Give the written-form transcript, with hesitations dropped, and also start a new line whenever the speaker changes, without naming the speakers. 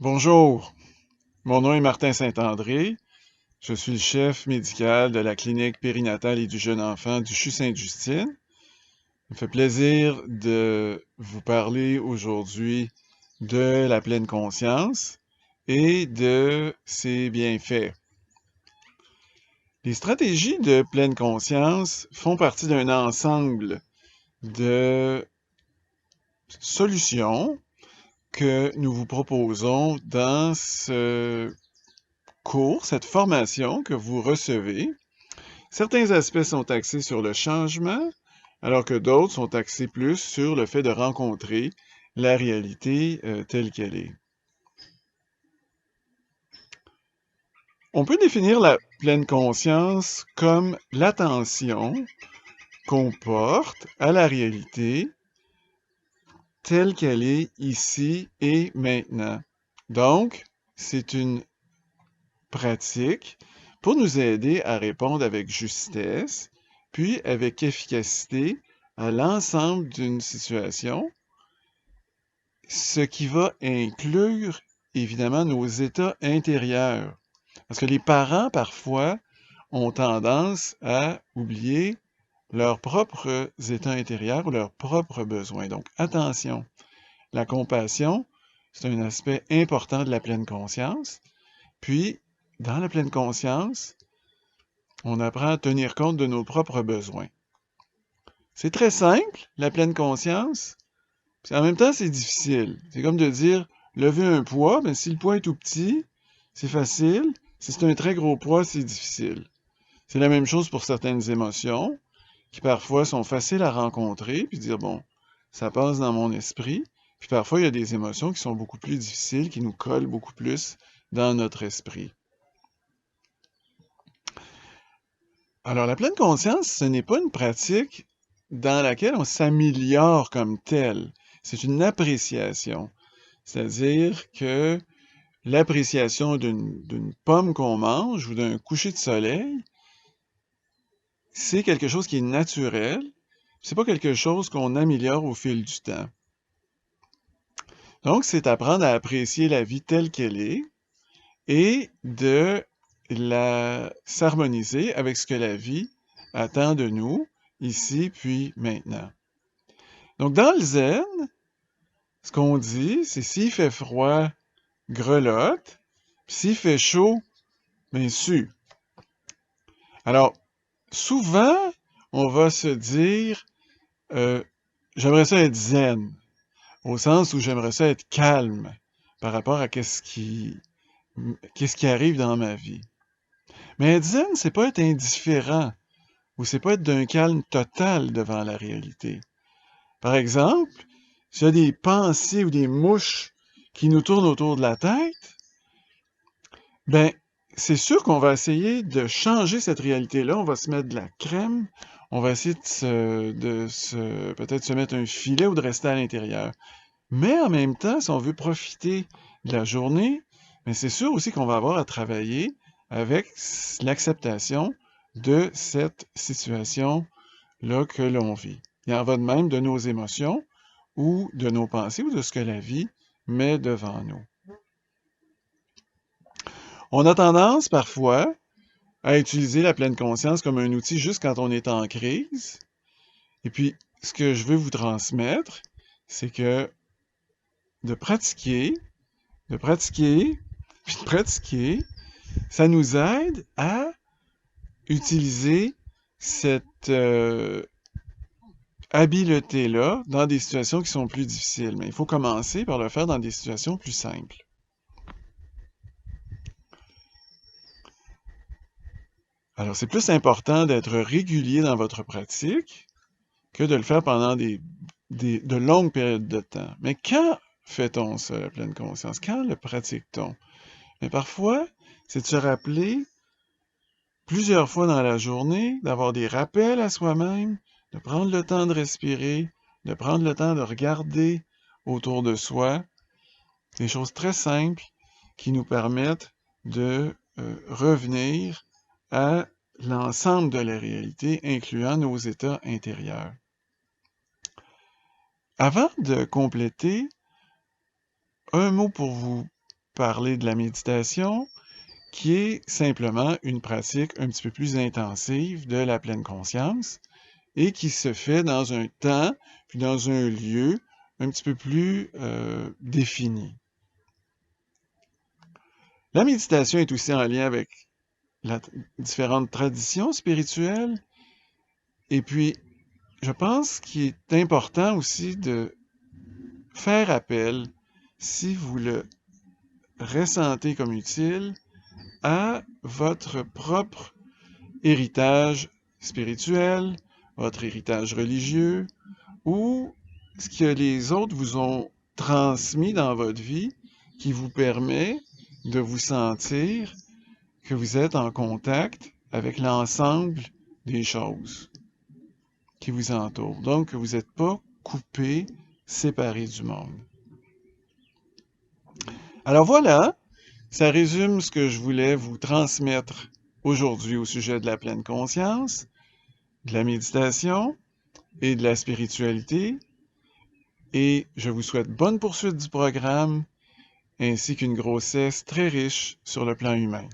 Bonjour, mon nom est Martin Saint-André. Je suis le chef médical de la clinique périnatale et du jeune enfant du CHU Sainte-Justine. Il me fait plaisir de vous parler aujourd'hui de la pleine conscience et de ses bienfaits. Les stratégies de pleine conscience font partie d'un ensemble de solutions que nous vous proposons dans ce cours, cette formation que vous recevez. Certains aspects sont axés sur le changement, alors que d'autres sont axés plus sur le fait de rencontrer la réalité telle qu'elle est. On peut définir la pleine conscience comme l'attention qu'on porte à la réalité telle qu'elle est ici et maintenant. Donc, c'est une pratique pour nous aider à répondre avec justesse, puis avec efficacité à l'ensemble d'une situation, ce qui va inclure évidemment nos états intérieurs. Parce que les parents, parfois, ont tendance à oublier leurs propres états intérieurs ou leurs propres besoins. Donc, attention, la compassion, c'est un aspect important de la pleine conscience. Puis, dans la pleine conscience, on apprend à tenir compte de nos propres besoins. C'est très simple, la pleine conscience, puis en même temps, c'est difficile. C'est comme de dire, lever un poids, mais si le poids est tout petit, c'est facile. Si c'est un très gros poids, c'est difficile. C'est la même chose pour certaines émotions, qui parfois sont faciles à rencontrer, puis dire, bon, ça passe dans mon esprit. Puis parfois, il y a des émotions qui sont beaucoup plus difficiles, qui nous collent beaucoup plus dans notre esprit. Alors, la pleine conscience, ce n'est pas une pratique dans laquelle on s'améliore comme tel. C'est une appréciation. C'est-à-dire que l'appréciation d'une pomme qu'on mange ou d'un coucher de soleil, c'est quelque chose qui est naturel. C'est pas quelque chose qu'on améliore au fil du temps. Donc, c'est apprendre à apprécier la vie telle qu'elle est et de la s'harmoniser avec ce que la vie attend de nous, ici puis maintenant. Donc, dans le zen, ce qu'on dit, c'est s'il fait froid, grelotte, puis s'il fait chaud, ben sue. Alors, souvent, on va se dire, j'aimerais ça être zen, au sens où j'aimerais ça être calme par rapport à qu'est-ce qui arrive dans ma vie. Mais être zen, c'est pas être indifférent, ou c'est pas être d'un calme total devant la réalité. Par exemple, s'il y a des pensées ou des mouches qui nous tournent autour de la tête, ben, c'est sûr qu'on va essayer de changer cette réalité-là. On va se mettre de la crème, on va essayer peut-être se mettre un filet ou de rester à l'intérieur. Mais en même temps, si on veut profiter de la journée, ben c'est sûr aussi qu'on va avoir à travailler avec l'acceptation de cette situation-là que l'on vit. Il en va de même de nos émotions ou de nos pensées ou de ce que la vie met devant nous. On a tendance parfois à utiliser la pleine conscience comme un outil juste quand on est en crise. Et puis, ce que je veux vous transmettre, c'est que de pratiquer, puis de pratiquer, ça nous aide à utiliser cette habileté-là dans des situations qui sont plus difficiles. Mais il faut commencer par le faire dans des situations plus simples. Alors, c'est plus important d'être régulier dans votre pratique que de le faire pendant de longues périodes de temps. Mais quand fait-on ça, la pleine conscience? Quand le pratique-t-on? Mais parfois, c'est de se rappeler plusieurs fois dans la journée, d'avoir des rappels à soi-même, de prendre le temps de respirer, de prendre le temps de regarder autour de soi, des choses très simples qui nous permettent de revenir à l'ensemble de la réalité, incluant nos états intérieurs. Avant de compléter, un mot pour vous parler de la méditation, qui est simplement une pratique un petit peu plus intensive de la pleine conscience et qui se fait dans un temps puis dans un lieu un petit peu plus défini. La méditation est aussi en lien avec différentes traditions spirituelles. Et puis, je pense qu'il est important aussi de faire appel, si vous le ressentez comme utile, à votre propre héritage spirituel, votre héritage religieux, ou ce que les autres vous ont transmis dans votre vie qui vous permet de vous sentir que vous êtes en contact avec l'ensemble des choses qui vous entourent. Donc, que vous n'êtes pas coupé, séparé du monde. Alors voilà, ça résume ce que je voulais vous transmettre aujourd'hui au sujet de la pleine conscience, de la méditation et de la spiritualité. Et je vous souhaite bonne poursuite du programme ainsi qu'une grossesse très riche sur le plan humain.